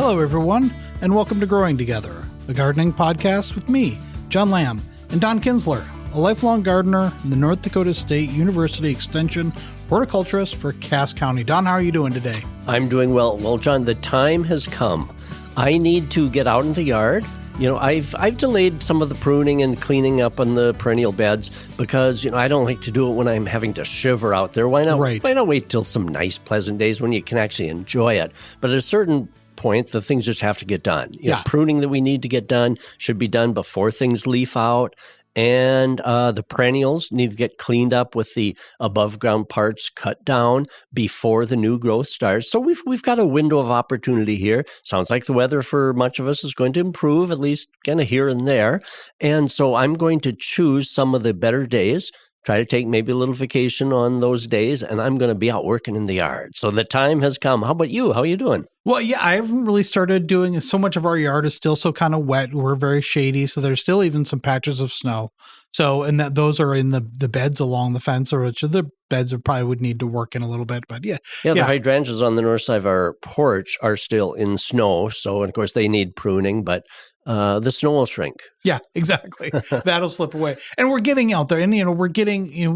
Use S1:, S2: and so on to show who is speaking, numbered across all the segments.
S1: Hello, everyone, and welcome to Growing Together, a gardening podcast with me, John Lamb, and Don Kinsler, a lifelong gardener in the North Dakota State University Extension horticulturist for Cass County. Don, how are you doing today?
S2: I'm doing well. Well, John, the time has come. I need to get out in the yard. You know, I've delayed some of the pruning and cleaning up on the perennial beds because, I don't like to do it when I'm having to shiver out there. Why not wait till some nice, pleasant days when you can actually enjoy it? But at a certain point, the things just have to get done. Pruning that we need to get done should be done before things leaf out. And the perennials need to get cleaned up with the above ground parts cut down before the new growth starts. So we've got a window of opportunity here. Sounds like the weather for much of us is going to improve, at least kind of here and there. And so I'm going to choose some of the better days, try to take maybe a little vacation on those days, and I'm going to be out working in the yard. So the time has come. How about you? How are you doing?
S1: Well, yeah, I haven't really started doing so much of our yard is still so kind of wet. We're very shady, so there's still even some patches of snow. So, and those are in the beds along the fence, or which the beds probably would need to work in a little bit. But yeah.
S2: The hydrangeas on the north side of our porch are still in snow. So, of course, they need pruning, but the snow will shrink.
S1: Yeah, exactly. That'll slip away. And we're getting out there, and we're getting,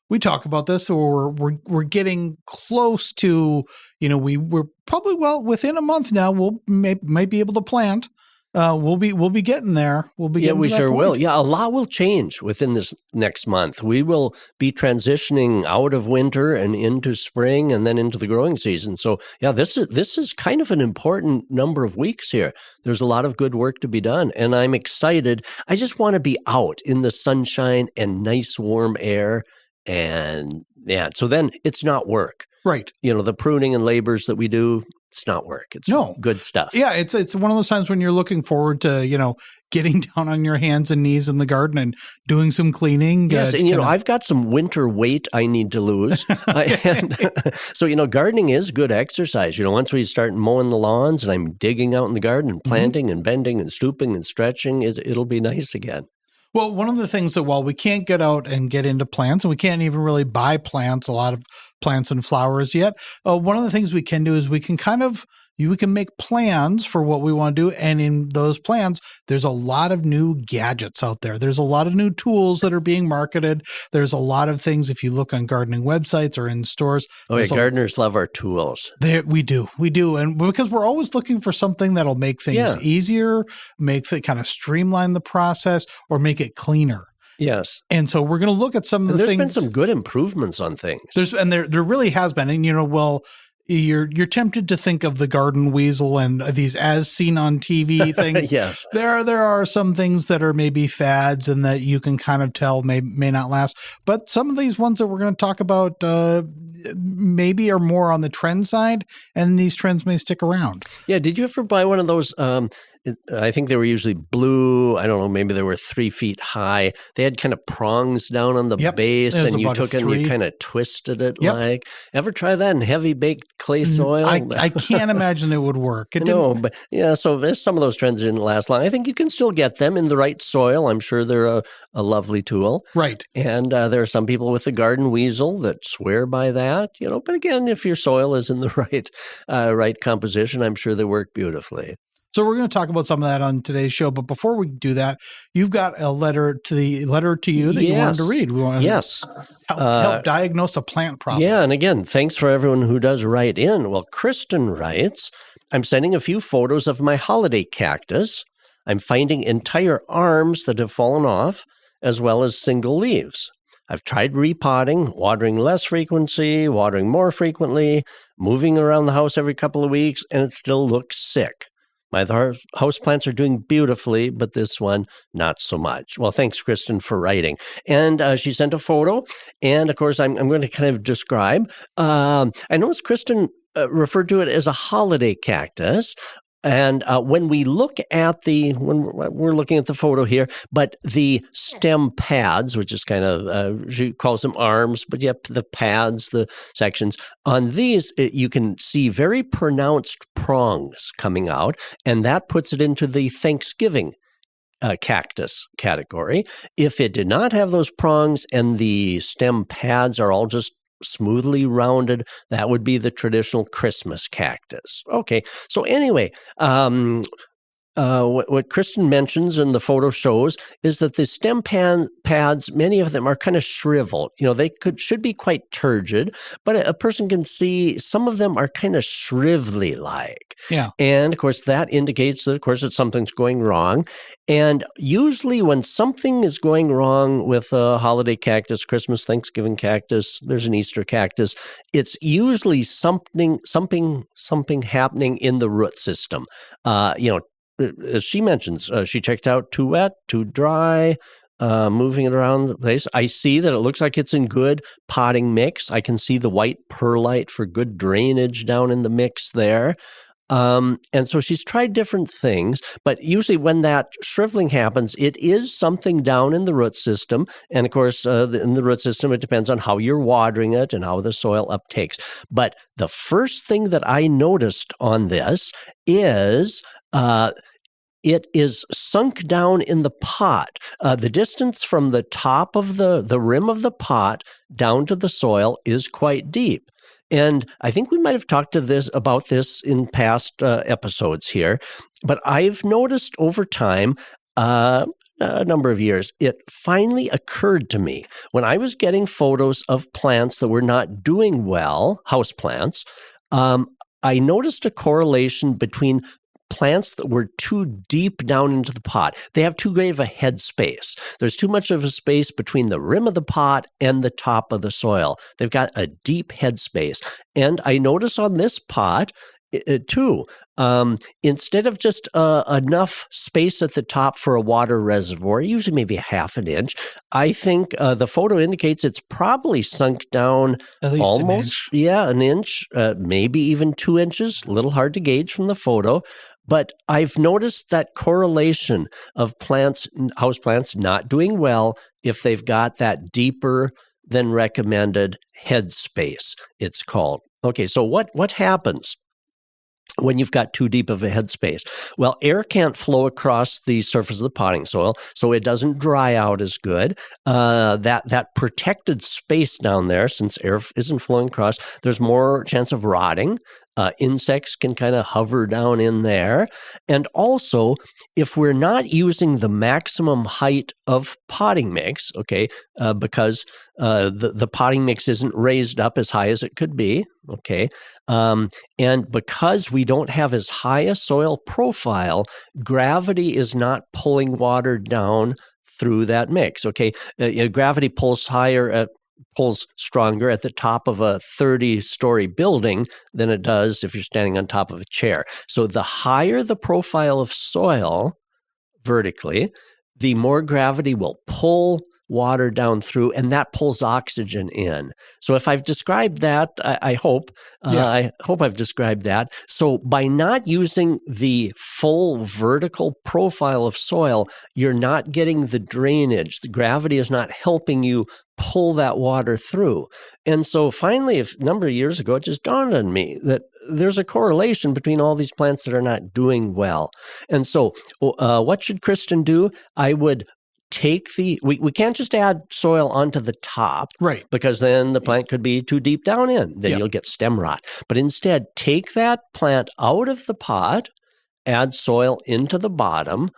S1: we talk about this, or we're getting close to, we're probably within a month now. We'll might be able to plant. We'll be getting there.
S2: We sure will. Yeah, a lot will change within this next month. We will be transitioning out of winter and into spring, and then into the growing season. So, yeah, this is kind of an important number of weeks here. There's a lot of good work to be done, and I'm excited. I just want to be out in the sunshine and nice warm air, and so then it's not work.
S1: Right.
S2: The pruning and labors that we do, it's not work. It's good stuff.
S1: Yeah, it's one of those times when you're looking forward to, getting down on your hands and knees in the garden and doing some cleaning.
S2: Yes, and I've got some winter weight I need to lose. So, gardening is good exercise. Once we start mowing the lawns and I'm digging out in the garden and planting and bending and stooping and stretching, it'll be nice again.
S1: Well, one of the things that while we can't get out and get into plants, and we can't even really buy plants, a lot of plants and flowers yet, one of the things we can do is we can make plans for what we want to do. And in those plans, there's a lot of new gadgets out there. There's a lot of new tools that are being marketed. There's a lot of things, if you look on gardening websites or in stores.
S2: Oh, yeah, gardeners love our tools.
S1: We do. And because we're always looking for something that'll make things easier, makes it kind of streamline the process, or make it cleaner.
S2: Yes.
S1: And so we're going to look at some of the things.
S2: There's been some good improvements on things.
S1: There really has been. And, you're tempted to think of the garden weasel and these as seen on TV things.
S2: Yes.
S1: There are some things that are maybe fads and that you can kind of tell may not last. But some of these ones that we're going to talk about maybe are more on the trend side, and these trends may stick around.
S2: Yeah. Did you ever buy one of those? I think they were usually blue. I don't know. Maybe they were 3 feet high. They had kind of prongs down on the base, and you took it and you kind of twisted it. Like, ever try that in heavy baked clay soil?
S1: I can't imagine it would work.
S2: So some of those trends didn't last long. I think you can still get them in the right soil. I'm sure they're a lovely tool.
S1: Right.
S2: And there are some people with the garden weasel that swear by that, but again, if your soil is in the right composition, I'm sure they work beautifully.
S1: So we're going to talk about some of that on today's show. But before we do that, you've got a letter to you that you wanted to read. We want to help diagnose a plant problem.
S2: Yeah. And again, thanks for everyone who does write in. Well, Kristen writes, I'm sending a few photos of my holiday cactus. I'm finding entire arms that have fallen off, as well as single leaves. I've tried repotting, watering less frequency, watering more frequently, moving around the house every couple of weeks, and it still looks sick. My houseplants are doing beautifully, but this one, not so much. Well, thanks, Kristen, for writing. And she sent a photo. And, of course, I'm going to kind of describe. I noticed Kristen referred to it as a holiday cactus. And when we're looking at the photo here, but the stem pads, which is kind of, she calls them arms, but the pads, the sections, on these, you can see very pronounced prongs coming out, and that puts it into the Thanksgiving cactus category. If it did not have those prongs and the stem pads are all just smoothly rounded. That would be the traditional Christmas cactus. Okay, so anyway, what Kristen mentions and the photo shows is that the stem pads, many of them are kind of shriveled. They should be quite turgid, but a person can see some of them are kind of shrivelly like.
S1: Yeah.
S2: And of course, that indicates that, of course, that something's going wrong. And usually when something is going wrong with a holiday cactus, Christmas, Thanksgiving cactus, there's an Easter cactus, it's usually something happening in the root system. As she mentions, she checked out too wet, too dry, moving it around the place. I see that it looks like it's in good potting mix. I can see the white perlite for good drainage down in the mix there. And so she's tried different things, but usually when that shriveling happens, it is something down in the root system. And of course, in the root system, it depends on how you're watering it and how the soil uptakes. But the first thing that I noticed on this is it is sunk down in the pot. The distance from the top of the rim of the pot down to the soil is quite deep. And I think we might have talked about this in past episodes here, but I've noticed over time, a number of years, it finally occurred to me when I was getting photos of plants that were not doing well, houseplants, I noticed a correlation between plants that were too deep down into the pot. They have too great of a head space. There's too much of a space between the rim of the pot and the top of the soil. They've got a deep head space. And I notice on this pot, too, instead of just enough space at the top for a water reservoir, usually maybe a half an inch, I think the photo indicates it's probably sunk down
S1: at least
S2: almost, an inch, maybe even 2 inches. A little hard to gauge from the photo. But I've noticed that correlation of houseplants not doing well if they've got that deeper than recommended head space, it's called. Okay, so what happens when you've got too deep of a headspace? Well, air can't flow across the surface of the potting soil, so it doesn't dry out as good. That protected space down there, since air isn't flowing across, there's more chance of rotting. Insects can kind of hover down in there. And also, if we're not using the maximum height of potting mix, because the potting mix isn't raised up as high as it could be, and because we don't have as high a soil profile, gravity is not pulling water down through that mix, gravity pulls stronger at the top of a 30-story building than it does if you're standing on top of a chair. So the higher the profile of soil vertically, the more gravity will pull water down through, and that pulls oxygen in. So if I've described that, I hope I've described that. So by not using the full vertical profile of soil, you're not getting the drainage. The gravity is not helping you pull that water through. And so finally, a number of years ago, it just dawned on me that there's a correlation between all these plants that are not doing well. And so what should Kristen do? I would take we can't just add soil onto the top,
S1: right?
S2: Because then the plant could be too deep down in. Then you'll get stem rot. But instead, take that plant out of the pot, add soil into the bottom,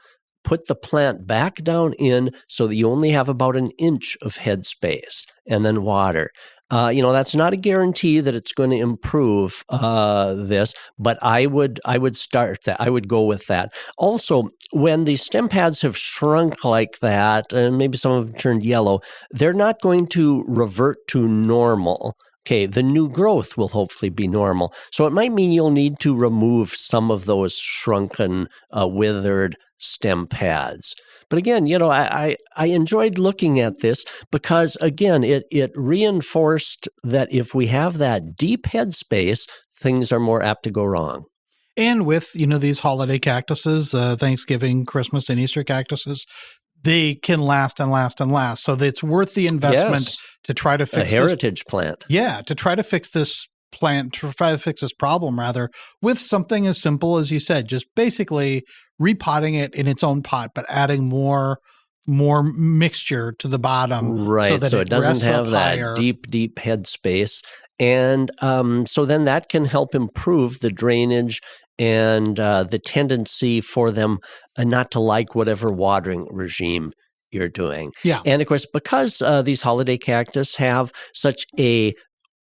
S2: put the plant back down in so that you only have about an inch of head space, and then water. That's not a guarantee that it's going to improve this, but I would start that. I would go with that. Also, when the stem pads have shrunk like that, and maybe some of them turned yellow, they're not going to revert to normal. The new growth will hopefully be normal. So it might mean you'll need to remove some of those shrunken, withered stem pads. But again, I enjoyed looking at this because, again, it reinforced that if we have that deep head space, things are more apt to go wrong.
S1: And with, these holiday cactuses, Thanksgiving, Christmas, and Easter cactuses, they can last and last and last. So it's worth the investment to try to fix
S2: a heritage plant.
S1: Yeah, to try to fix this plant, to try to fix this problem, rather, with something as simple as you said, just basically repotting it in its own pot, but adding more more mixture to the bottom,
S2: right?
S1: that
S2: So it doesn't
S1: rests
S2: have
S1: up
S2: that
S1: higher.
S2: deep head space, and so then that can help improve the drainage and the tendency for them not to like whatever watering regime you're doing.
S1: Yeah.
S2: And of course, because these holiday cactus have such a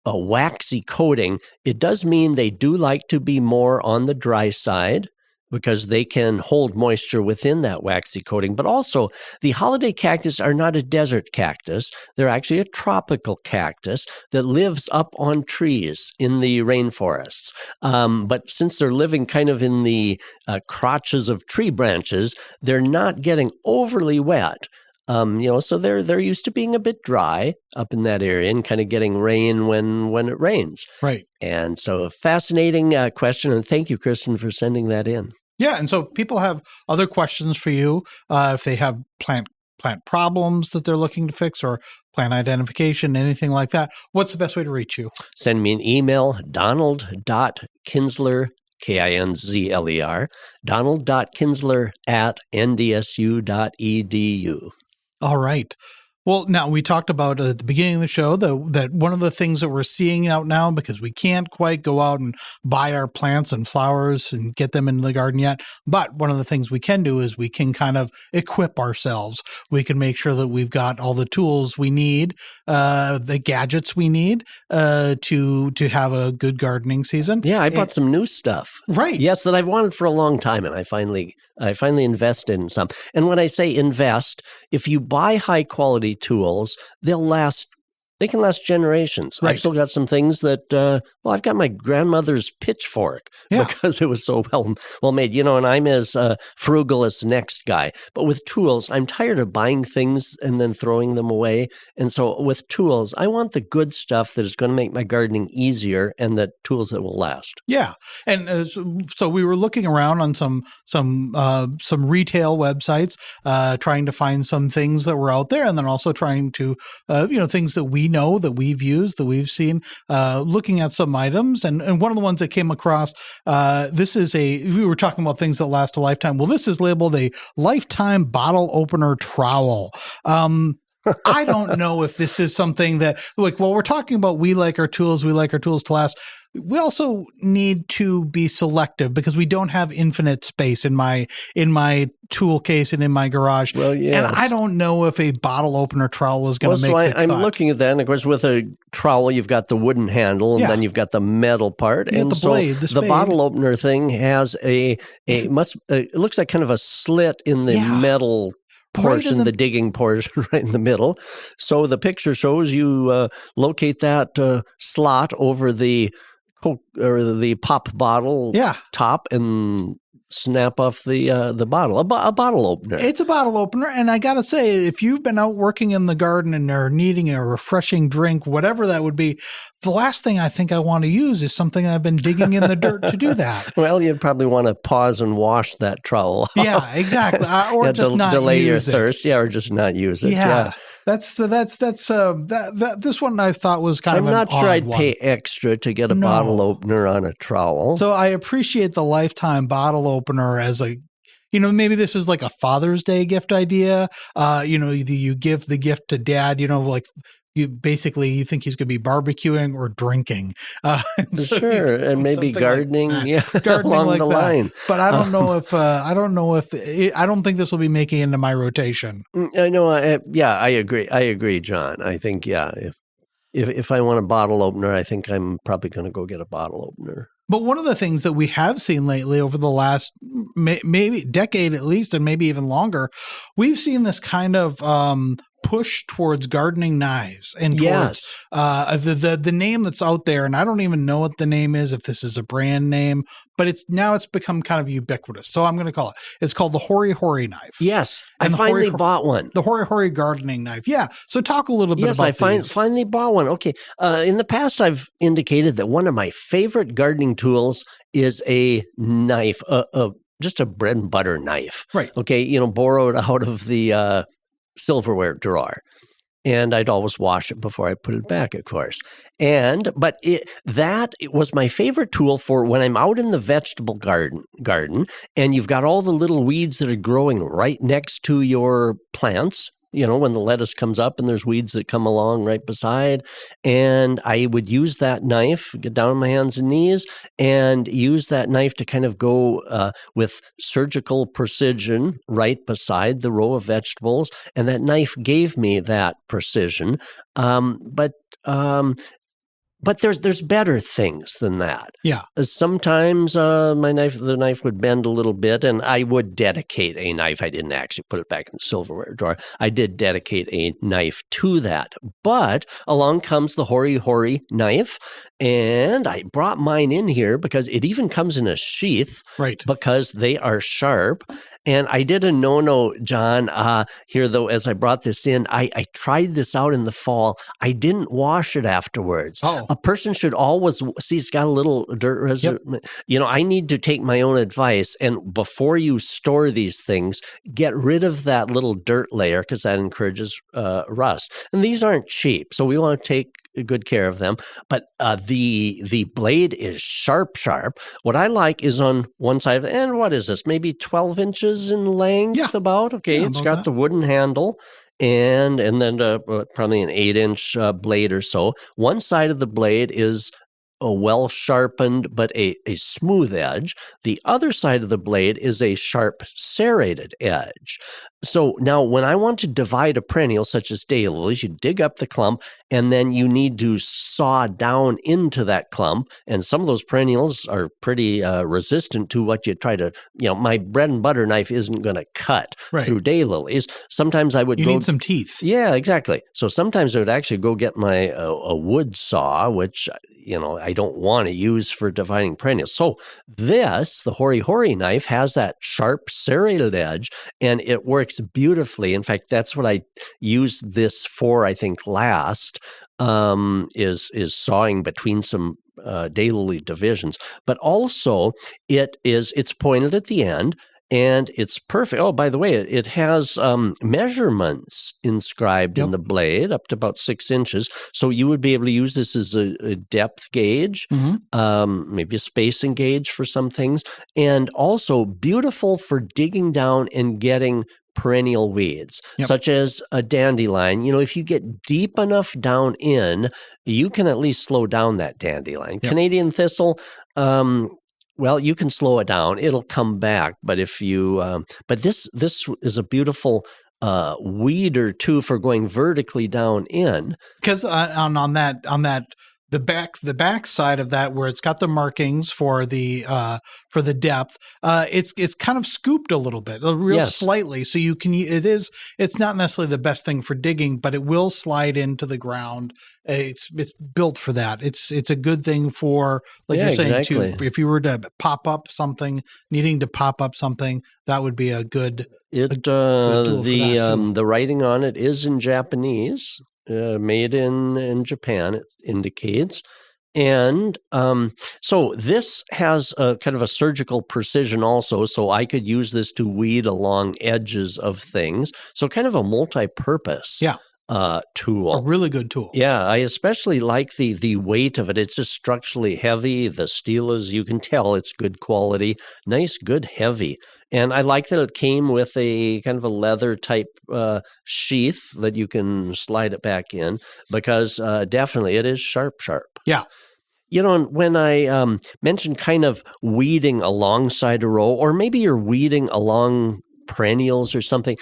S2: waxy coating, it does mean they do like to be more on the dry side because they can hold moisture within that waxy coating. But also, the holiday cactus are not a desert cactus. They're actually a tropical cactus that lives up on trees in the rainforests. But since they're living kind of in the crotches of tree branches, they're not getting overly wet. So they're used to being a bit dry up in that area and kind of getting rain when it rains.
S1: Right.
S2: And so a fascinating question. And thank you, Kristen, for sending that in.
S1: Yeah. And so people have other questions for you if they have plant problems that they're looking to fix or plant identification, anything like that. What's the best way to reach you?
S2: Send me an email, donald.kinsler, Kinzler, donald.kinsler@ndsu.edu.
S1: All right. Well, now we talked about at the beginning of the show that one of the things that we're seeing out now, because we can't quite go out and buy our plants and flowers and get them in the garden yet, but one of the things we can do is we can kind of equip ourselves. We can make sure that we've got all the tools we need, the gadgets we need to have a good gardening season.
S2: Yeah, I bought some new stuff.
S1: Right.
S2: Yes, that I've wanted for a long time, and I finally invested in some. And when I say invest, if you buy high quality tools, they can last generations.
S1: Right.
S2: I've still got some things that, I've got my grandmother's pitchfork because it was so well made, and I'm as frugal as the next guy. But with tools, I'm tired of buying things and then throwing them away. And so with tools, I want the good stuff that is going to make my gardening easier and the tools that will last.
S1: Yeah. And so we were looking around on some retail websites, trying to find some things that were out there, and then also trying to, things that we know that we've used, that we've seen, looking at some items. And one of the ones that came across, we were talking about things that last a lifetime. Well, this is labeled a lifetime bottle opener trowel. I don't know if this is something that, we're talking about we like our tools to last. We also need to be selective because we don't have infinite space in my tool case and in my garage.
S2: Well, yes.
S1: And I don't know if a bottle opener trowel is going to make the cut.
S2: I'm llooking at that. And of course, with a trowel, you've got the wooden handle and then you've got the metal part.
S1: And the blade,
S2: the bottle opener thing has it looks like kind of a slit in the metal portion, the digging portion right in the middle. So the picture shows you locate that slot over the Coke or the pop bottle top and snap off the bottle. A bottle opener.
S1: It's a bottle opener, and I gotta say, if you've been out working in the garden and are needing a refreshing drink, whatever that would be, the last thing I think I want to use is something I've been digging in the dirt to do that.
S2: Well, you'd probably want to pause and wash that trowel.
S1: Yeah, exactly. Or just not
S2: delay
S1: use
S2: your thirst. Yeah, or just not use it.
S1: Yeah. This one I thought was kind of an odd one.
S2: I'm not sure I'd pay extra to get a bottle opener on a trowel.
S1: So I appreciate the lifetime bottle opener as maybe this is like a Father's Day gift idea. You give the gift to dad, you think he's going to be barbecuing or drinking.
S2: Sure. And maybe gardening,
S1: gardening
S2: along
S1: like
S2: the line.
S1: But I don't know I don't think this will be making it into my rotation.
S2: I know. I agree, John. I think, if I want a bottle opener, I think I'm probably going to go get a bottle opener.
S1: But one of the things that we have seen lately over the last maybe decade at least, and maybe even longer, we've seen this kind of push towards gardening knives and towards the name that's out there. And I don't even know what the name is, if this is a brand name, but it's become kind of ubiquitous. So I'm going to call it. It's called the Hori Hori knife.
S2: Yes. I finally bought one.
S1: The Hori Hori gardening knife. Yeah. So talk a little bit about
S2: these. Yes, I finally bought one. Okay. In the past, I've indicated that one of my favorite gardening tools is a knife, just a bread and butter knife.
S1: Right.
S2: Okay. Borrowed out of the silverware drawer. And I'd always wash it before I put it back, of course. But it was my favorite tool for when I'm out in the vegetable garden, and you've got all the little weeds that are growing right next to your plants. When the lettuce comes up and there's weeds that come along right beside. And I would use that knife, get down on my hands and knees, and use that knife to kind of go with surgical precision right beside the row of vegetables. And that knife gave me that precision. But there's better things than that.
S1: Yeah.
S2: Sometimes the knife would bend a little bit, and I would dedicate a knife. I didn't actually put it back in the silverware drawer. I did dedicate a knife to that. But along comes the Hori knife, and I brought mine in here because it even comes in a sheath,
S1: right?
S2: Because they are sharp. And I did a no-no, John, here though, as I brought this in. I tried this out in the fall. I didn't wash it afterwards.
S1: Oh.
S2: A person should always see it's got a little dirt residue. Yep. I need to take my own advice. And before you store these things, get rid of that little dirt layer because that encourages rust. And these aren't cheap, so we want to take good care of them. But the blade is sharp. What I like is on one side, and what is this? Maybe 12 inches in length about? Okay, it's got the wooden handle. And then probably an 8-inch blade or so. One side of the blade is a well-sharpened but a smooth edge. The other side of the blade is a sharp serrated edge. So now when I want to divide a perennial such as daylilies, you dig up the clump and then you need to saw down into that clump. And some of those perennials are pretty resistant to what you try to, my bread and butter knife isn't going to cut through daylilies. Sometimes I would
S1: You need some teeth.
S2: Yeah, exactly. So sometimes I would actually go get my a wood saw, which I don't want to use for dividing perennials. So the Hori knife has that sharp serrated edge, and it works beautifully. In fact, that's what I used this for, I think, last, is sawing between some daylily divisions. But also, it's pointed at the end, and it's perfect. Oh, by the way, it has measurements inscribed in the blade up to about 6 inches. So you would be able to use this as a depth gauge, maybe a spacing gauge for some things, and also beautiful for digging down and getting perennial weeds, such as a dandelion. If you get deep enough down in, you can at least slow down that dandelion. Canadian thistle, well, you can slow it down; it'll come back. But if you, but this is a beautiful weeder too for going vertically down in.
S1: Because on that the back side of that, where it's got the markings for the depth, it's kind of scooped a little bit, slightly, so you can. It's not necessarily the best thing for digging, but it will slide into the ground. It's built for that. It's a good thing for, like you're saying, too. If you were to needing to pop up something, that would be a good.
S2: Good tool the writing on it is in Japanese. Made in Japan, it indicates. And so this has a kind of a surgical precision also, so I could use this to weed along edges of things. So kind of a multi-purpose tool.
S1: A really good tool.
S2: Yeah, I especially like the weight of it. It's just structurally heavy. The steel is, you can tell it's good quality. Nice, good, heavy. And I like that it came with a kind of a leather type sheath that you can slide it back in, because definitely it is sharp.
S1: Yeah.
S2: When I mentioned kind of weeding alongside a row, or maybe you're weeding along perennials or something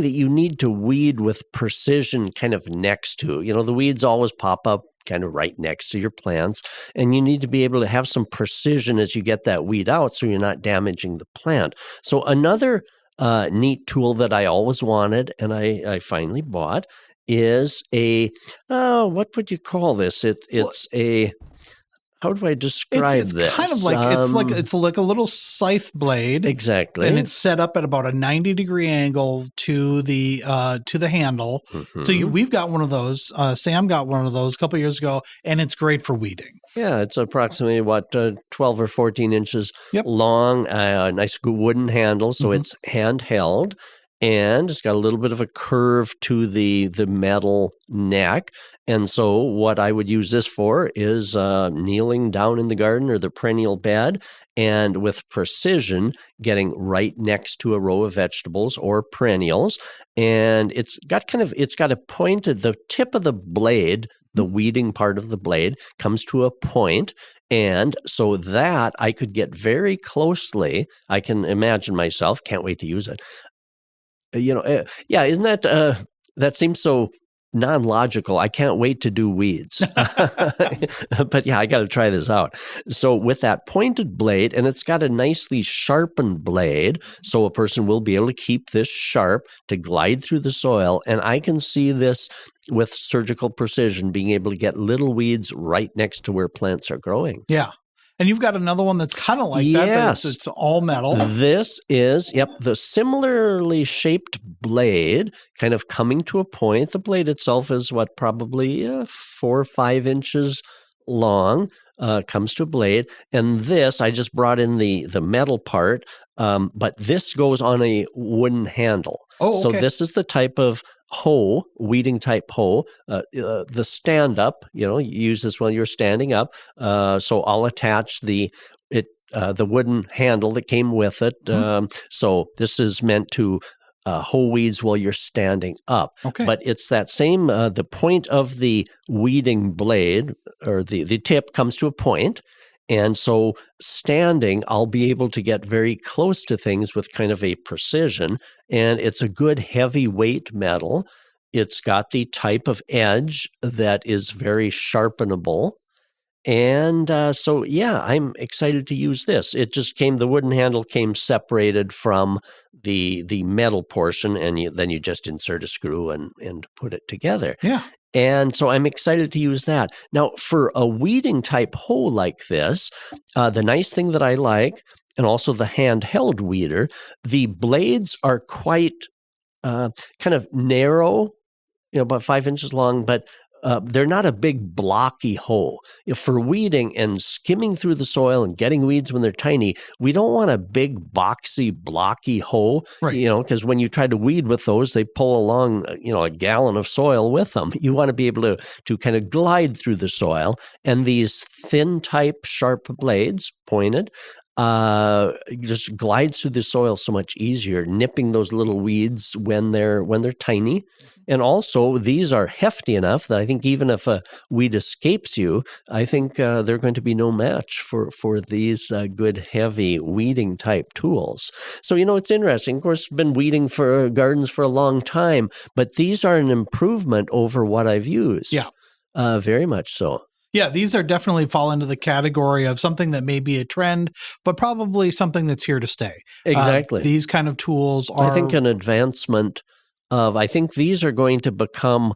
S2: that you need to weed with precision kind of next to. The weeds always pop up kind of right next to your plants, and you need to be able to have some precision as you get that weed out so you're not damaging the plant. So another neat tool that I always wanted, and I finally bought, is what would you call this? It's a... How do I describe
S1: this?
S2: It's
S1: kind of like it's like a little scythe blade,
S2: exactly,
S1: and it's set up at about a 90-degree angle to the handle. Mm-hmm. So we've got one of those. Sam got one of those a couple of years ago, and it's great for weeding.
S2: Yeah, it's approximately 12 or 14 inches long. Nice wooden handle, so it's handheld. and it's got a little bit of a curve to the metal neck. And so what I would use this for is kneeling down in the garden or the perennial bed, and with precision getting right next to a row of vegetables or perennials. And it's got a pointed, the tip of the blade, the weeding part of the blade comes to a point. And so that I could get very closely, I can imagine myself, can't wait to use it. Isn't that, that seems so non-logical. I can't wait to do weeds. But yeah, I got to try this out. So with that pointed blade, and it's got a nicely sharpened blade, so a person will be able to keep this sharp to glide through the soil. And I can see this with surgical precision, being able to get little weeds right next to where plants are growing.
S1: Yeah. And you've got another one that's kind of like that, but it's all metal.
S2: This is, the similarly shaped blade kind of coming to a point. The blade itself is probably 4 or 5 inches long, comes to a blade. And this, I just brought in the metal part, but this goes on a wooden handle.
S1: Oh, okay.
S2: So this is the type of hoe, weeding type hoe, the stand up, you use this while you're standing up. So I'll attach the wooden handle that came with it. So this is meant to hoe weeds while you're standing up.
S1: Okay.
S2: But it's that same, the point of the weeding blade, or the tip comes to a point. And so standing, I'll be able to get very close to things with kind of a precision. And it's a good heavyweight metal. It's got the type of edge that is very sharpenable. And I'm excited to use this. It just the wooden handle came separated from the metal portion, and then you just insert a screw and put it together.
S1: Yeah.
S2: And so I'm excited to use that. Now, for a weeding type hoe like this, the nice thing that I like, and also the handheld weeder, the blades are quite kind of narrow, about 5 inches long, but they're not a big blocky hoe. For weeding and skimming through the soil and getting weeds when they're tiny, we don't want a big boxy blocky hoe,
S1: right?
S2: Because when you try to weed with those, they pull along, a gallon of soil with them. You want to be able to kind of glide through the soil. And these thin type sharp blades, pointed, just glides through the soil so much easier, nipping those little weeds when they're tiny. And also, these are hefty enough that I think even if a weed escapes you, I think they're going to be no match for these good heavy weeding type tools. So, it's interesting. Of course, I've been weeding for gardens for a long time, but these are an improvement over what I've used.
S1: Yeah.
S2: Very much so.
S1: Yeah, these are definitely fall into the category of something that may be a trend, but probably something that's here to stay.
S2: Exactly.
S1: These kind of tools are,
S2: I think, an advancement of, I think these are going to become,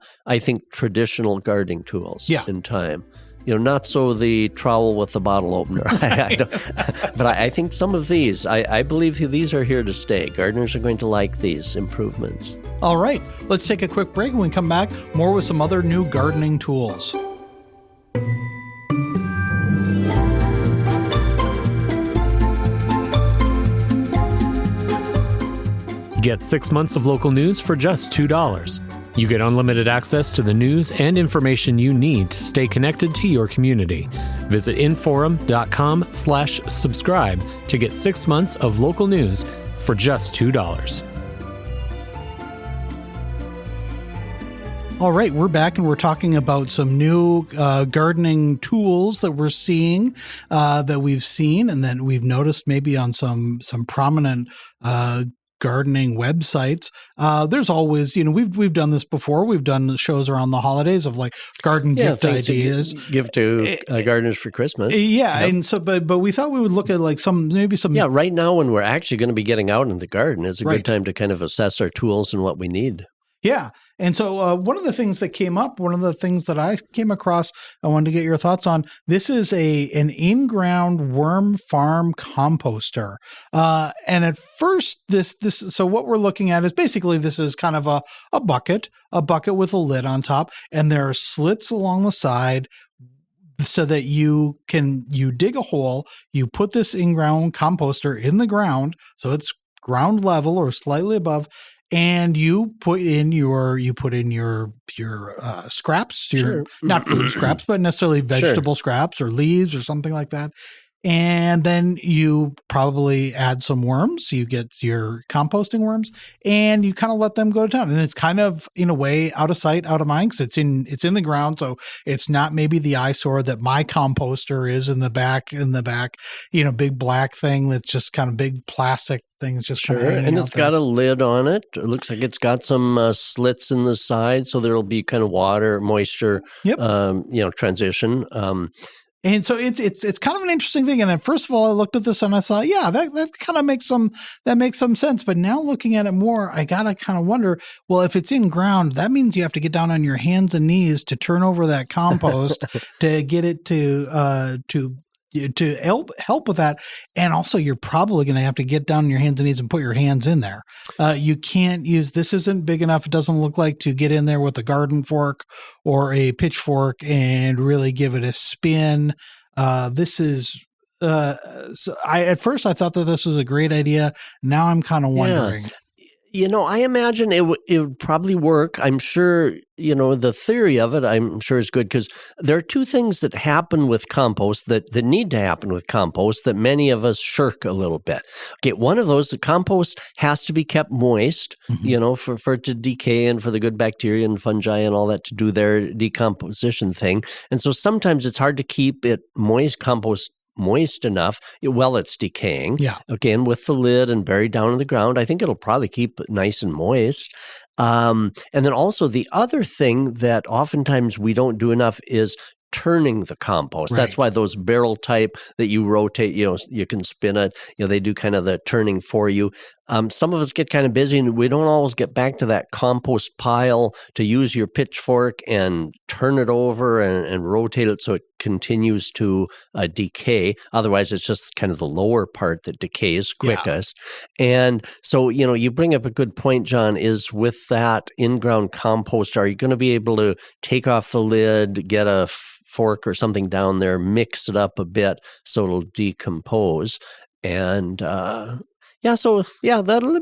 S2: traditional gardening tools in time. Not so the trowel with the bottle opener. But I think some of these, I believe these are here to stay. Gardeners are going to like these improvements.
S1: All right, let's take a quick break. When we come back, more with some other new gardening tools.
S3: Get 6 months of local news for just $2. You get unlimited access to the news and information you need to stay connected to your community. Visit inforum.com/subscribe to get 6 months of local news for just $2.
S1: All right, we're back and we're talking about some new gardening tools that we're seeing, that we've seen, and then we've noticed maybe on some prominent gardening websites. There's always, we've done this before. We've done shows around the holidays of like garden gift ideas.
S2: Give to gardeners for Christmas.
S1: Yeah, yep. And so, but we thought we would look at like some. Yeah,
S2: right now when we're actually going to be getting out in the garden is a good time to kind of assess our tools and what we need.
S1: Yeah. And so one of the things that came up, one of the things that I came across, I wanted to get your thoughts on. This is an in-ground worm farm composter. And at first, so what we're looking at is basically this is kind of a bucket with a lid on top, and there are slits along the side so that you dig a hole, you put this in-ground composter in the ground, so it's ground level or slightly above, and you put in your scraps,
S2: Sure.
S1: not food scraps, but necessarily vegetable scraps or leaves or something like that. And then you probably add some worms. You get your composting worms, and you kind of let them go to town. And it's kind of, in a way, out of sight, out of mind, because it's in the ground, so it's not maybe the eyesore that my composter is in the back. Big black thing that's just kind of big plastic thing. It's just
S2: Sure, and it's got a lid on it. It looks like it's got some slits in the side, so there'll be kind of water, moisture, transition.
S1: And so it's kind of an interesting thing. And first of all, I looked at this and I thought, yeah, that kind of makes some sense. But now looking at it more, I gotta kind of wonder, well, if it's in ground, that means you have to get down on your hands and knees to turn over that compost to get it to help with that. And also, you're probably going to have to get down on your hands and knees and put your hands in there. You can't use, this isn't big enough, it doesn't look like, to get in there with a garden fork or a pitchfork and really give it a spin. This is, at first I thought that this was a great idea. Now I'm kind of wondering.
S2: I imagine it would probably work. I'm sure, the theory of it, I'm sure is good, because there are two things that happen with compost that need to happen with compost that many of us shirk a little bit. Okay, one of those, the compost has to be kept moist, for it to decay and for the good bacteria and fungi and all that to do their decomposition thing. And so sometimes it's hard to keep it moist enough while it's decaying.
S1: Yeah.
S2: Again, with the lid and buried down in the ground, I think it'll probably keep it nice and moist. And then also the other thing that oftentimes we don't do enough is turning the compost.
S1: Right.
S2: That's why those barrel type that you rotate, you can spin it, they do kind of the turning for you. Some of us get kind of busy and we don't always get back to that compost pile to use your pitchfork and turn it over and rotate it so it continues to decay. Otherwise, it's just kind of the lower part that decays quickest. Yeah. And so, you bring up a good point, John, is with that in-ground compost, are you going to be able to take off the lid, get a fork or something down there, mix it up a bit so it'll decompose? And that'll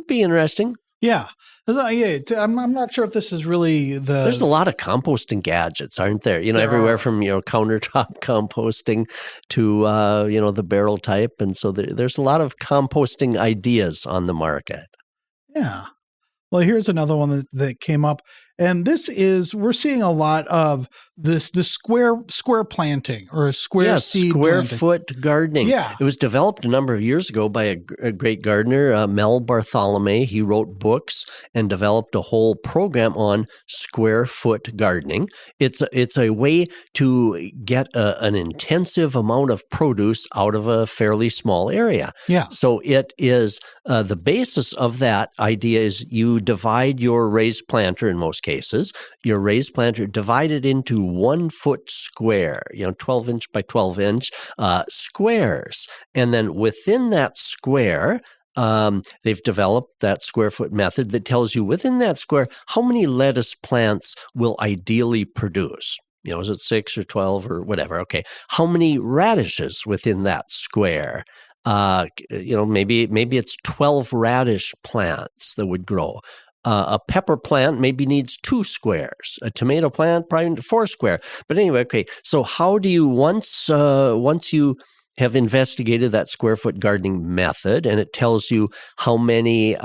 S2: be interesting.
S1: Yeah. I'm not sure if this is really
S2: There's a lot of composting gadgets, aren't there? Everywhere from, countertop composting to, the barrel type. And so there's a lot of composting ideas on the market.
S1: Yeah. Well, here's another one that came up. And we're seeing a lot of the square planting or square seed
S2: square
S1: planting.
S2: Foot gardening.
S1: Yeah.
S2: It was developed a number of years ago by a great gardener, Mel Bartholomew. He wrote books and developed a whole program on square foot gardening. It's a way to get an intensive amount of produce out of a fairly small area.
S1: Yeah.
S2: So it is the basis of that idea is you divide your raised planter in most cases, your raised planter divided into 1 foot square, 12 inch by 12 inch squares. And then within that square, they've developed that square foot method that tells you within that square how many lettuce plants will ideally produce. Is it 6 or 12 or whatever? Okay. How many radishes within that square? Maybe it's 12 radish plants that would grow. A pepper plant maybe needs 2 squares. A tomato plant probably 4 square. But anyway, okay. So how do you once you have investigated that square foot gardening method, and it tells you how many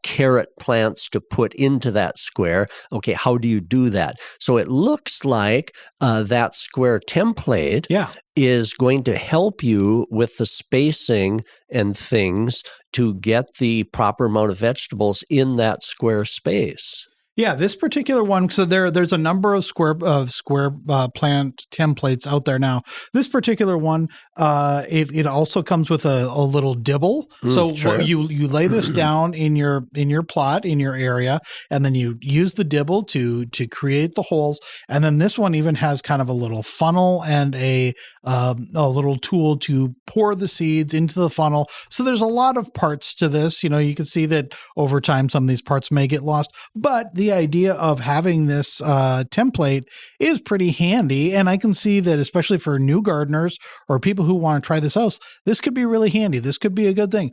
S2: carrot plants to put into that square. Okay, how do you do that? So it looks like that square template is going to help you with the spacing and things to get the proper amount of vegetables in that square space.
S1: Yeah, this particular one. So there's a number of square plant templates out there now. This particular one, it also comes with a little dibble. So
S2: sure.
S1: you lay this down in your plot in your area, and then you use the dibble to create the holes. And then this one even has kind of a little funnel and a little tool to pour the seeds into the funnel. So there's a lot of parts to this. You can see that over time some of these parts may get lost, but the idea of having this template is pretty handy. And I can see that, especially for new gardeners or people who want to try this out, this could be really handy. This could be a good thing.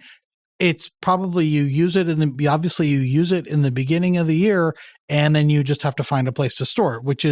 S1: it's probably you use it obviously you use it in the beginning of the year, and then you just have to find a place to store it, which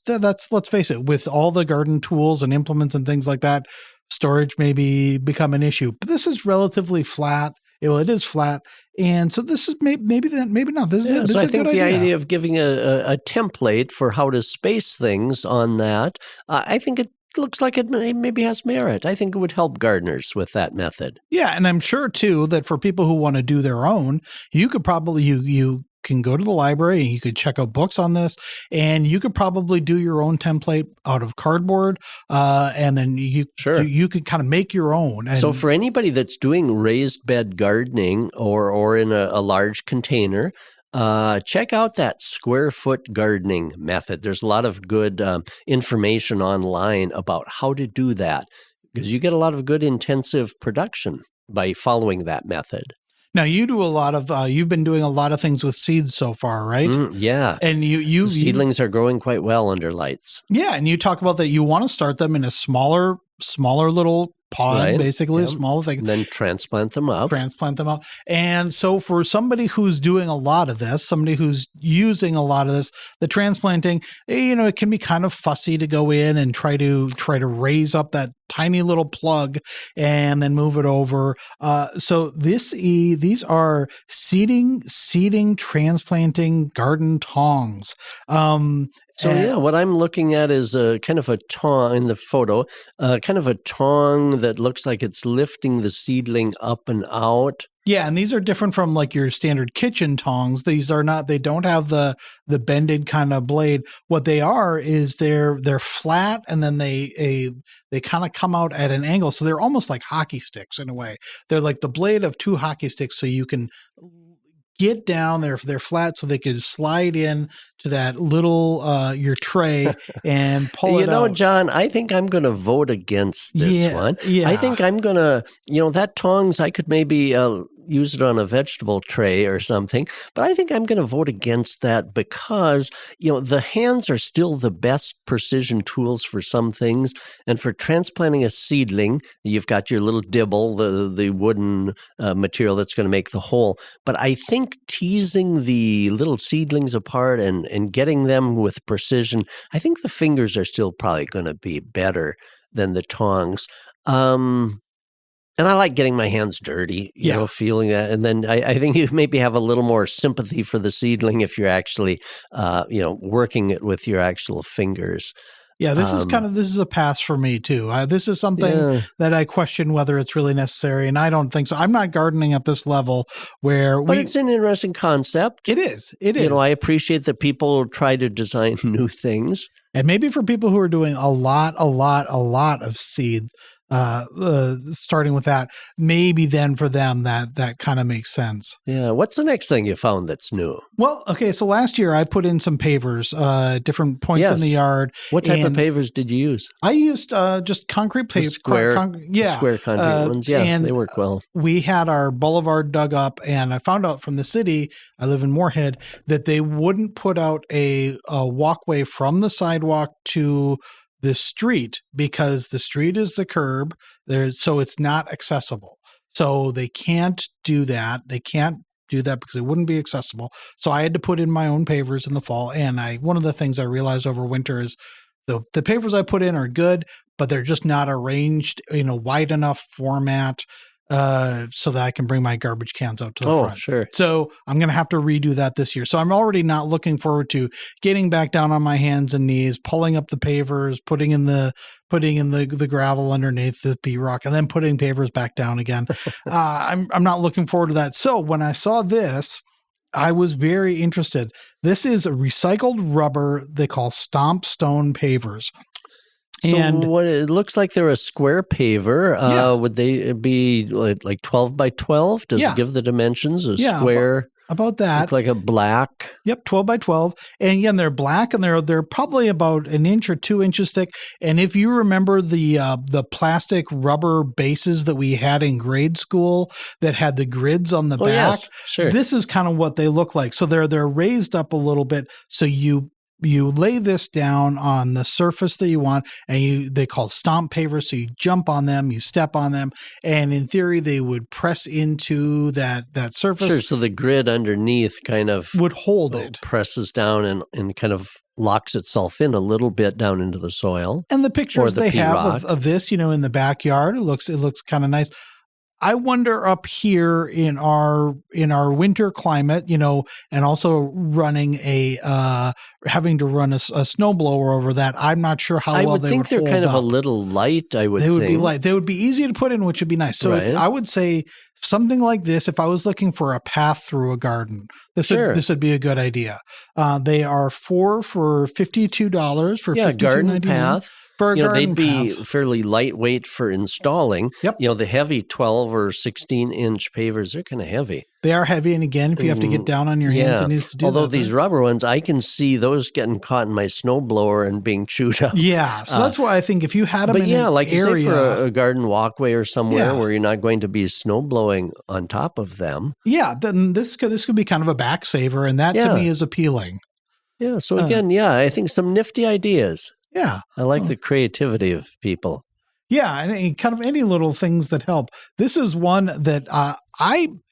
S1: that's, let's face it, with all the garden tools and implements and things like that, storage may become an issue. But this is relatively flat. It is flat, and so this is maybe not. This is
S2: so
S1: a
S2: I think
S1: good
S2: the
S1: idea
S2: of giving a template for how to space things on that, I think it looks like it maybe has merit. I think it would help gardeners with that method.
S1: Yeah, and I'm sure too that for people who want to do their own, you could probably you can go to the library and you could check out books on this, and you could probably do your own template out of cardboard, and then you could kind of make your own. And
S2: so for anybody that's doing raised bed gardening or in a large container, check out that square foot gardening method. There's a lot of good information online about how to do that, because you get a lot of good intensive production by following that method.
S1: Now you do a lot of you've been doing a lot of things with seeds so far, right?
S2: Yeah,
S1: and you
S2: seedlings are growing quite well under lights.
S1: Yeah, and you talk about that you want to start them in a smaller little pod, basically, a small thing.
S2: And then transplant them up.
S1: And so for somebody who's doing a lot of this, somebody who's using a lot of this, the transplanting, it can be kind of fussy to go in and try to raise up that tiny little plug and then move it over. So these are seeding, transplanting garden tongs.
S2: What I'm looking at is a kind of a tong in the photo, kind of a tong that looks like it's lifting the seedling up and out.
S1: Yeah, and these are different from like your standard kitchen tongs. These are not, they don't have the bended kind of blade. What they are is they're flat, and then they kind of come out at an angle. So they're almost like hockey sticks in a way. They're like the blade of two hockey sticks, so you can get down. They're flat, so they could slide in to that little your tray and pull it out.
S2: John, I think I'm going to vote against this one.
S1: Yeah.
S2: I think I'm going to, that tongs, I could maybe use it on a vegetable tray or something, but I think I'm going to vote against that because, the hands are still the best precision tools for some things. And for transplanting a seedling, you've got your little dibble, the wooden material that's going to make the hole. But I think teasing the little seedlings apart and getting them with precision, I think the fingers are still probably going to be better than the tongs. And I like getting my hands dirty, feeling that. And then I think you maybe have a little more sympathy for the seedling if you're actually, working it with your actual fingers.
S1: Yeah, this is a pass for me too. This is something that I question whether it's really necessary, and I don't think so. I'm not gardening at this level but
S2: it's an interesting concept.
S1: It is.
S2: I appreciate that people try to design new things.
S1: And maybe for people who are doing a lot of seed, starting with that, maybe then for them that kind of makes sense.
S2: Yeah. What's the next thing you found that's new?
S1: Well, okay. So last year I put in some pavers, different points in the yard.
S2: What type of pavers did you use?
S1: I used just concrete pavers.
S2: Square concrete ones. Yeah, and they work well.
S1: We had our boulevard dug up, and I found out from the city, I live in Moorhead, that they wouldn't put out a walkway from the sidewalk to the street because the street is the curb. So it's not accessible. So they can't do that. They can't do that because it wouldn't be accessible. So I had to put in my own pavers in the fall. And one of the things I realized over winter is the pavers I put in are good, but they're just not arranged in a wide enough format so that I can bring my garbage cans out to the front.
S2: Sure.
S1: So I'm going to have to redo that this year. So I'm already not looking forward to getting back down on my hands and knees, pulling up the pavers, putting in the gravel underneath the pea rock, and then putting pavers back down again. I'm not looking forward to that. So when I saw this, I was very interested. This is a recycled rubber they call stomp stone pavers.
S2: So what it looks like they're a square paver. Would they be like 12 by 12? Does it give the dimensions? Square?
S1: About that.
S2: Look like a black.
S1: Yep, 12 by 12. And again, they're black, and they're probably about an inch or 2 inches thick. And if you remember the plastic rubber bases that we had in grade school that had the grids on the back,
S2: yes, sure.
S1: This is kind of what they look like. So they're raised up a little bit, so you you lay this down on the surface that you want, and they call stomp pavers. So you jump on them, you step on them, and in theory, they would press into that surface.
S2: Sure. So the grid underneath kind of
S1: would hold it,
S2: presses down and kind of locks itself in a little bit down into the soil.
S1: And the pictures they have of this, in the backyard, it looks kind of nice. I wonder up here in our winter climate, and also running having to run a snowblower over that. I'm not sure how well they would hold up. I would think
S2: they're kind of a little light. They
S1: would be light. They would be easy to put in, which would be nice. So I would say something like this. If I was looking for a path through a garden, this would be a good idea. They are for $52 for
S2: garden path.
S1: For a garden
S2: they'd be fairly lightweight for installing.
S1: Yep.
S2: The heavy 12 or 16-inch pavers, they're kind of heavy.
S1: They are heavy, and again, if you have to get down on your hands and knees to do that.
S2: Although these rubber ones, I can see those getting caught in my snowblower and being chewed up.
S1: Yeah, so that's why I think if you had them in an
S2: like
S1: area,
S2: you say, for a garden walkway or somewhere where you're not going to be snow blowing on top of them.
S1: Yeah, then this could be kind of a back saver, and that to me is appealing.
S2: Yeah, so again, I think some nifty ideas.
S1: Yeah.
S2: I like the creativity of people.
S1: Yeah, and kind of any little things that help. This is one that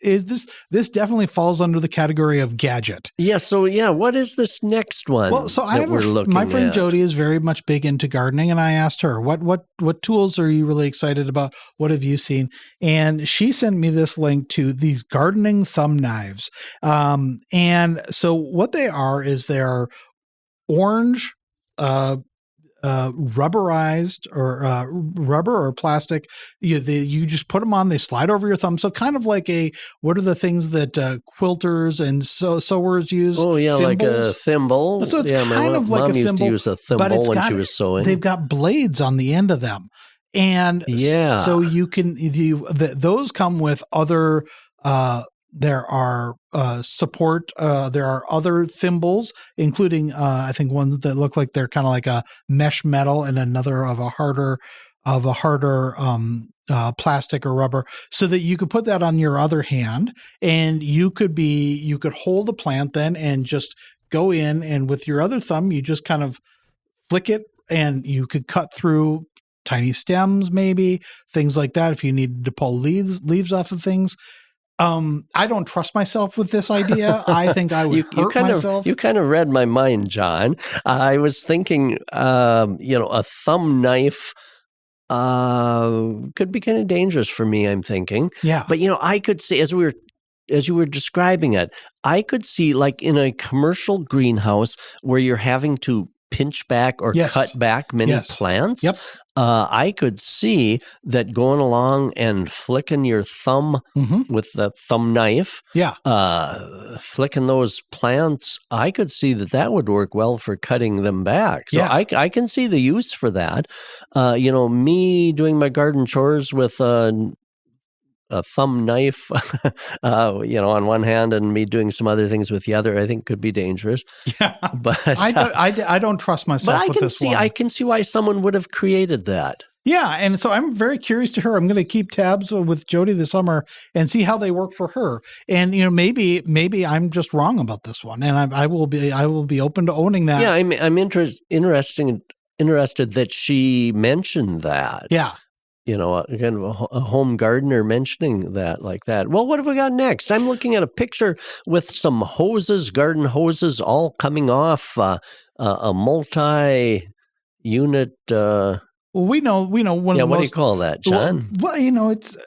S1: this definitely falls under the category of gadget.
S2: Yeah, so what is this next one?
S1: Well, so I have my friend Jody is very much big into gardening, and I asked her, what tools are you really excited about? What have you seen? And she sent me this link to these gardening thumb knives. And so what they are is they're orange rubberized or rubber or plastic. You just put them on, they slide over your thumb. So kind of like what are the things that quilters and sewers use?
S2: Oh yeah,
S1: thimbles.
S2: Like a thimble.
S1: So it's kind of like a thimble.
S2: Mom used to use a thimble when she was sewing.
S1: They've got blades on the end of them. And so you can, those come with other, there are there are other thimbles, including I think ones that look like they're kind of like a mesh metal, and another of a harder plastic or rubber, so that you could put that on your other hand, and you could hold a plant then and just go in, and with your other thumb you just kind of flick it, and you could cut through tiny stems, maybe things like that if you needed to pull leaves off of things. I don't trust myself with this idea. I think I would hurt myself.
S2: You kind of read my mind, John. I was thinking, a thumb knife could be kind of dangerous for me, I'm thinking.
S1: Yeah.
S2: But, I could see, as you were describing it, I could see like in a commercial greenhouse where you're having to pinch back or cut back many plants.
S1: Yep.
S2: I could see that going along and flicking your thumb with the thumb knife, flicking those plants, I could see that would work well for cutting them back. So I can see the use for that. Me doing my garden chores with a thumb knife, on one hand, and me doing some other things with the other, I think could be dangerous.
S1: Yeah,
S2: but
S1: I don't trust myself with this one.
S2: I can see why someone would have created that.
S1: Yeah, and so I'm very curious to her. I'm going to keep tabs with Jody this summer and see how they work for her. And maybe I'm just wrong about this one, and I will be open to owning that.
S2: Yeah, I'm interested that she mentioned that.
S1: Yeah.
S2: Kind of a home gardener mentioning that like that. Well, what have we got next? I'm looking at a picture with some hoses, garden hoses, all coming off a multi-unit.
S1: Well, we know. What do you
S2: call that, John?
S1: Well, it's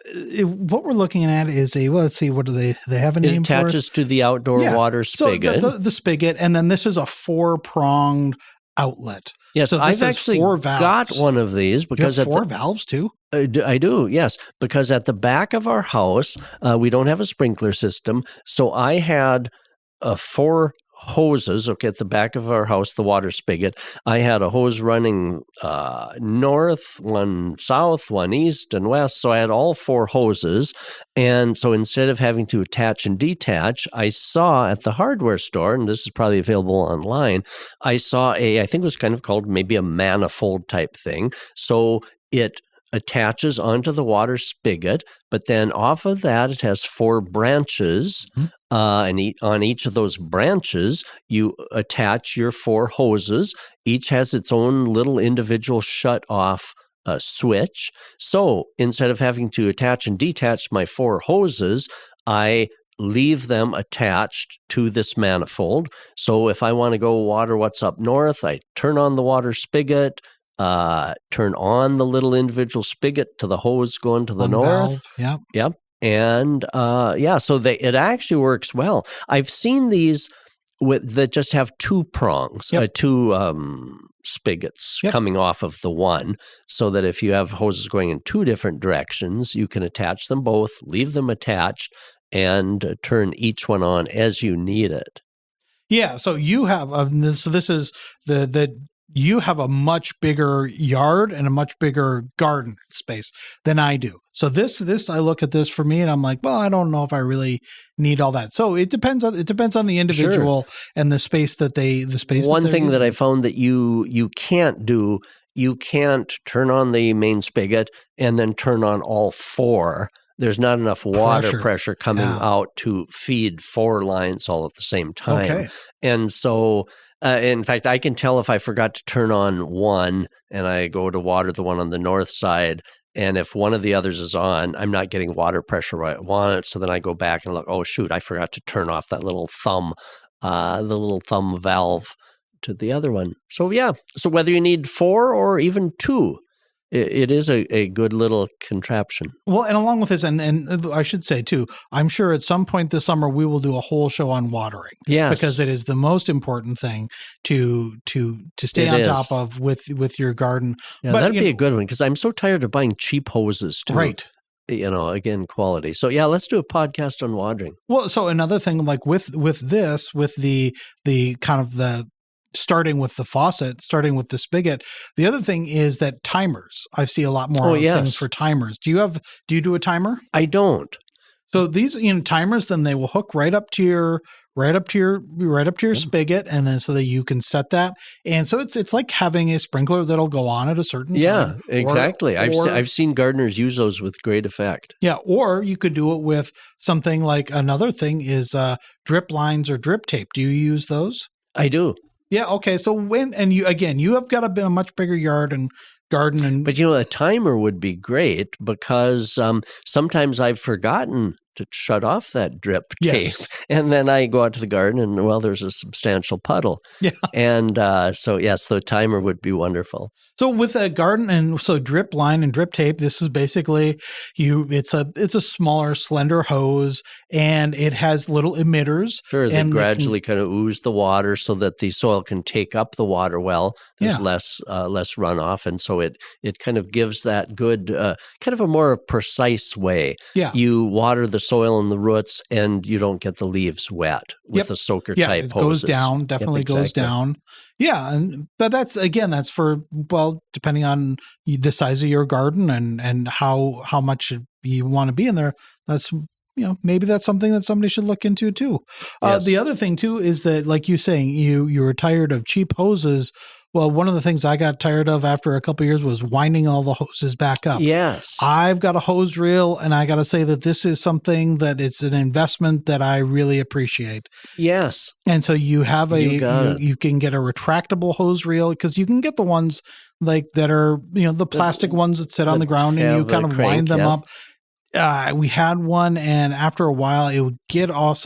S1: what we're looking at is let's see, what do they have a name for it?
S2: It attaches to the outdoor water spigot.
S1: So the spigot, and then this is a 4-pronged outlet.
S2: Yes,
S1: so
S2: I've actually got one of these because
S1: you have 4 valves too.
S2: I do, yes, because at the back of our house, we don't have a sprinkler system, so I had 4 hoses, at the back of our house, the water spigot. I had a hose running north, one south, one east, and west, so I had all 4 hoses, and so instead of having to attach and detach, I saw at the hardware store, and this is probably available online, I saw I think it was kind of called maybe a manifold type thing, so it attaches onto the water spigot, but then off of that, it has 4 branches. And on each of those branches, you attach your 4 hoses. Each has its own little individual shut-off switch. So instead of having to attach and detach my 4 hoses, I leave them attached to this manifold. So if I want to go water what's up north, I turn on the water spigot, turn on the little individual spigot to the hose going to the north.
S1: Valve.
S2: Yep. And so it actually works well. I've seen these that just have 2 prongs, 2 spigots coming off of the one, so that if you have hoses going in 2 different directions, you can attach them both, leave them attached, and turn each one on as you need it.
S1: Yeah. So you have this is you have a much bigger yard and a much bigger garden space than I do. So this I look at this for me and I'm like, well, I don't know if I really need all that. So it depends on the individual and the space that
S2: One thing that I found that you can't do, you can't turn on the main spigot and then turn on all 4. There's not enough water pressure coming out to feed 4 lines all at the same time.
S1: Okay.
S2: And so, in fact, I can tell if I forgot to turn on one and I go to water the one on the north side, and if one of the others is on, I'm not getting water pressure where I want it. So then I go back and look, oh, shoot, I forgot to turn off that little thumb valve to the other one. So, so whether you need 4 or even 2, it is a good little contraption.
S1: Well, and along with this, and I should say too, I'm sure at some point this summer we will do a whole show on watering.
S2: Yes,
S1: because it is the most important thing to stay on top of with your garden.
S2: Yeah, but that'd be a good one because I'm so tired of buying cheap hoses too.
S1: Right.
S2: Again, quality. So let's do a podcast on watering.
S1: Well, so another thing, like with the kind of the starting with the faucet, starting with the spigot. The other thing is that timers. I see a lot more things for timers. Do you do a timer?
S2: I don't.
S1: So these timers, then they will hook right up to your spigot, and then so that you can set that. And so it's like having a sprinkler that'll go on at a certain time.
S2: Yeah, exactly. I've seen gardeners use those with great effect. Yeah,
S1: or you could do it with something like another thing is drip lines or drip tape. Do you use those?
S2: I do.
S1: Yeah. Okay. So you have got a much bigger yard and garden,
S2: but a timer would be great because sometimes I've forgotten to shut off that drip tape, and then I go out to the garden and there's a substantial puddle. Yeah. And so the timer would be wonderful.
S1: So with a garden and so drip line and drip tape, this is basically it's a smaller, slender hose, and it has little emitters.
S2: Sure, they gradually kind of ooze the water so that the soil can take up the water well. There's less runoff, and so it kind of gives that good, kind of a more precise way. Yeah. You water the soil and the roots, and you don't get the leaves wet with the soaker type hoses.
S1: Yeah, it goes down, definitely goes down. Yeah, but that's for depending on the size of your garden and how much you want to be in there. That's maybe that's something that somebody should look into too. Yes. The other thing too is that, like you saying, you were tired of cheap hoses. Well, one of the things I got tired of after a couple of years was winding all the hoses back up.
S2: Yes.
S1: I've got a hose reel, and I got to say that this is something that it's an investment that I really appreciate.
S2: Yes.
S1: And so you have you can get a retractable hose reel, because you can get the ones like that are, the plastic ones that sit on the ground and you kind of wind them up. We had one, and after a while, it would get off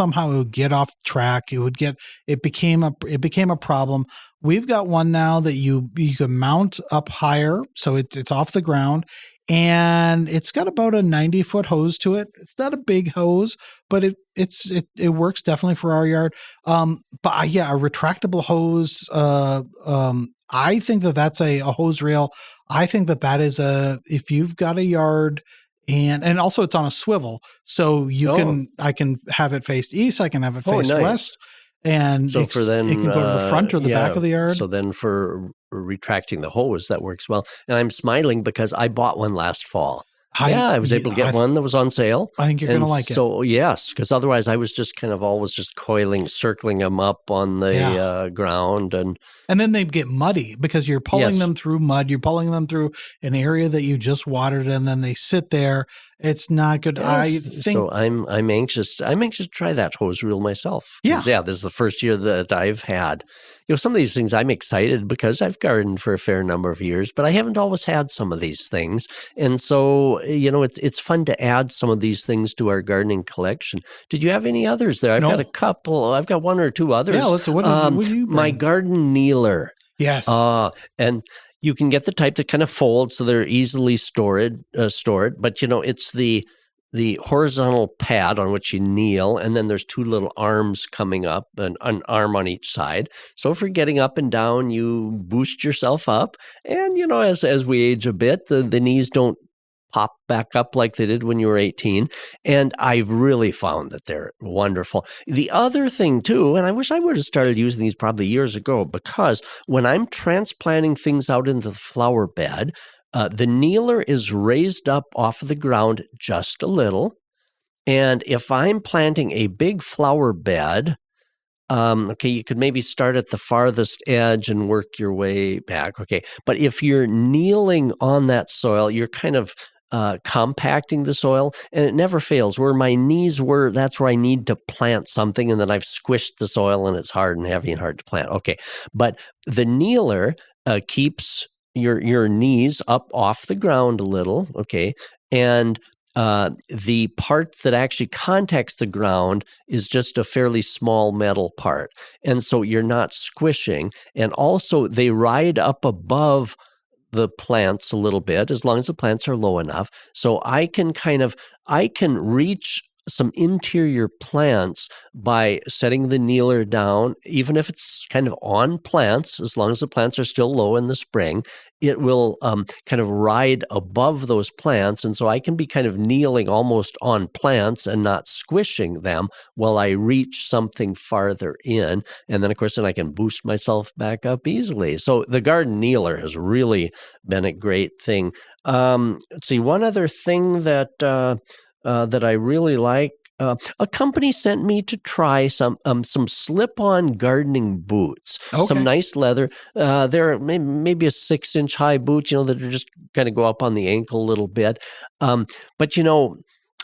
S1: track. It became a problem. We've got one now that you can mount up higher, so it's off the ground, and it's got about a 90-foot hose to it. It's not a big hose, but it works definitely for our yard. A retractable hose. I think that's a hose reel. I think that is if you've got a yard. And also it's on a swivel, so I can have it face east, I can have it face west, and
S2: so it can
S1: go to the front or the back of the yard.
S2: So then for retracting the hose, that works well. And I'm smiling because I bought one last fall. I was able to get one that was on sale.
S1: I think you're going to like it.
S2: So, yes, because otherwise I was just kind of always just circling them up on the ground. And
S1: then they get muddy because you're pulling them through mud. You're pulling them through an area that you just watered, and then they sit there. It's not good.
S2: Yes.
S1: I think
S2: so. I'm anxious to try that hose reel myself.
S1: Yeah.
S2: This is the first year that I've had. Some of these things I'm excited because I've gardened for a fair number of years, but I haven't always had some of these things. And so, it's fun to add some of these things to our gardening collection. Did you have any others there? I've got a couple. I've got one or two others.
S1: Yeah, what do you bring?
S2: My garden kneeler.
S1: Yes.
S2: And you can get the type that kind of folds so they're easily stored. But, it's the horizontal pad on which you kneel, and then there's two little arms coming up, an arm on each side. So if you're getting up and down, you boost yourself up. And, as we age a bit, the knees don't pop back up like they did when you were 18. And I've really found that they're wonderful. The other thing too, and I wish I would have started using these probably years ago, because when I'm transplanting things out into the flower bed, the kneeler is raised up off of the ground just a little. And if I'm planting a big flower bed, you could maybe start at the farthest edge and work your way back. Okay. But if you're kneeling on that soil, you're kind of compacting the soil, and it never fails. Where my knees were, that's where I need to plant something, and then I've squished the soil and it's hard and heavy and hard to plant. Okay. But the kneeler keeps your knees up off the ground a little, okay, and the part that actually contacts the ground is just a fairly small metal part, and so you're not squishing. And also, they ride up above the plants a little bit, as long as the plants are low enough, so I can reach some interior plants by setting the kneeler down, even if it's kind of on plants, as long as the plants are still low in the spring, it will kind of ride above those plants. And so I can be kind of kneeling almost on plants and not squishing them while I reach something farther in. And then, of course, I can boost myself back up easily. So the garden kneeler has really been a great thing. Let's see, one other thing that I really like. A company sent me to try some slip-on gardening boots, some nice leather. They're maybe a 6-inch high boot, that are just kind of go up on the ankle a little bit. But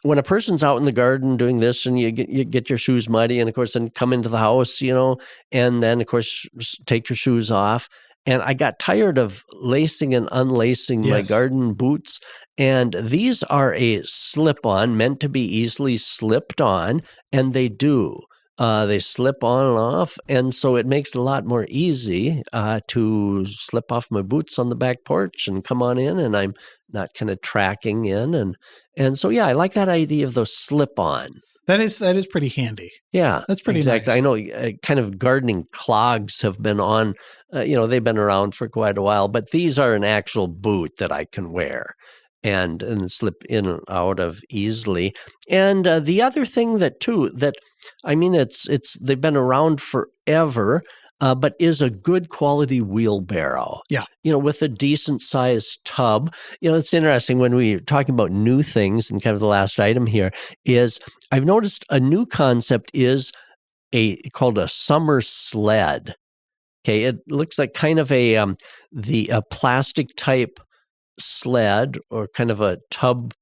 S2: when a person's out in the garden doing this, and you get your shoes muddy, and of course then come into the house, and then of course take your shoes off. And I got tired of lacing and unlacing my garden boots. And these are a slip-on, meant to be easily slipped on, and they do. They slip on and off, and so it makes it a lot more easy to slip off my boots on the back porch and come on in, and I'm not kind of tracking in. And so, I like that idea of those slip-on.
S1: That is pretty handy.
S2: Yeah,
S1: that's pretty
S2: exactly.
S1: nice.
S2: I know kind of gardening clogs have been on, they've been around for quite a while, but these are an actual boot that I can wear and slip in and out of easily. And the other thing they've been around forever, but is a good quality wheelbarrow.
S1: Yeah.
S2: With a decent sized tub. It's interesting when we're talking about new things, and kind of the last item here is I've noticed a new concept is called a summer sled. Okay. It looks like kind of a plastic type sled, or kind of a tub,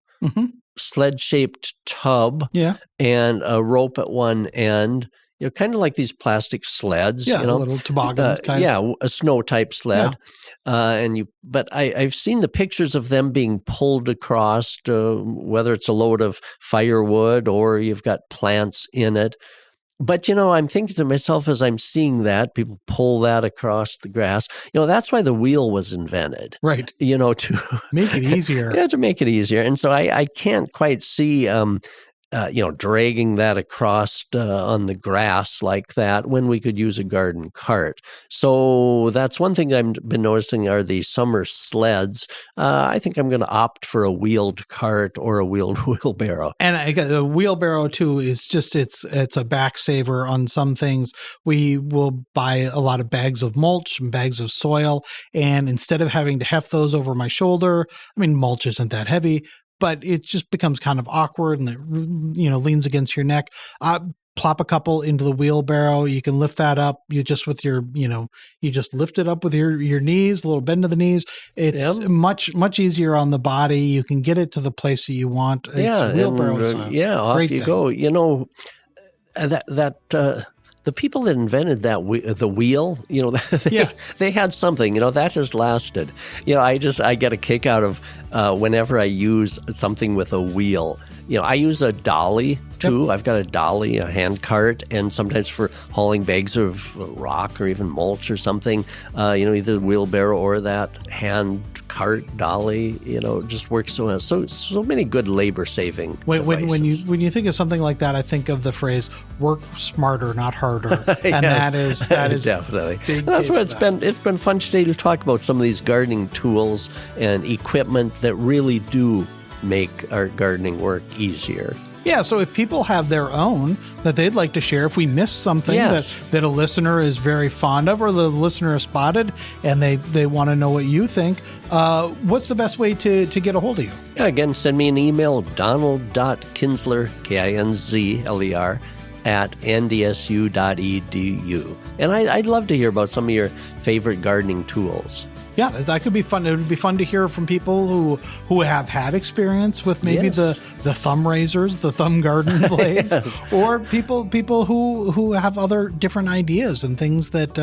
S2: sled shaped tub.
S1: Yeah.
S2: And a rope at one end. Kind of like these plastic sleds.
S1: Little toboggans kind of.
S2: A snow type sled. Yeah. But I've seen the pictures of them being pulled across, whether it's a load of firewood or you've got plants in it. But, I'm thinking to myself as I'm seeing that, people pull that across the grass. That's why the wheel was invented.
S1: Right.
S2: To
S1: make it easier.
S2: Yeah, to make it easier. And so I can't quite see dragging that across on the grass like that when we could use a garden cart. So that's one thing I've been noticing are the summer sleds. I think I'm going to opt for a wheeled cart or a wheeled wheelbarrow.
S1: And the wheelbarrow too is just it's a back saver on some things. We will buy a lot of bags of mulch and bags of soil, and instead of having to heft those over my shoulder, mulch isn't that heavy. but it just becomes kind of awkward and it, leans against your neck. Plop a couple into the wheelbarrow. You can lift that up. You just with your, you just lift it up with your knees, a little bend of the knees. It's much easier on the body. You can get it to the place that you want.
S2: Yeah, off you go. The people that invented the wheel, they had something, that just lasted. I get a kick out of whenever I use something with a wheel. I use a dolly too. Yep. I've got a dolly, a hand cart, and sometimes for hauling bags of rock or even mulch or something, either the wheelbarrow or that hand cart dolly, just works so well. So many good labor saving.
S1: When you think of something like that, I think of the phrase "work smarter, not harder," and
S2: yes,
S1: that is
S2: definitely. That's what it's been fun today to talk about some of these gardening tools and equipment that really do make our gardening work easier.
S1: Yeah, so if people have their own that they'd like to share, if we missed something that a listener is very fond of or the listener has spotted and they want to know what you think, what's the best way to get a hold of you?
S2: Yeah, again, send me an email, donald.kinsler, Kinzler, @ndsu.edu. And I'd love to hear about some of your favorite gardening tools.
S1: Yeah, that could be fun. It would be fun to hear from people who have had experience with maybe the thumb razors, the thumb garden blades, or people who have other different ideas and things that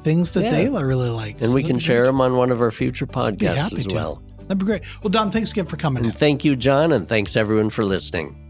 S1: they really like.
S2: And we can share them on one of our future podcasts as well.
S1: That'd be great. Well, Don, thanks again for coming in.
S2: Thank you, John, and thanks everyone for listening.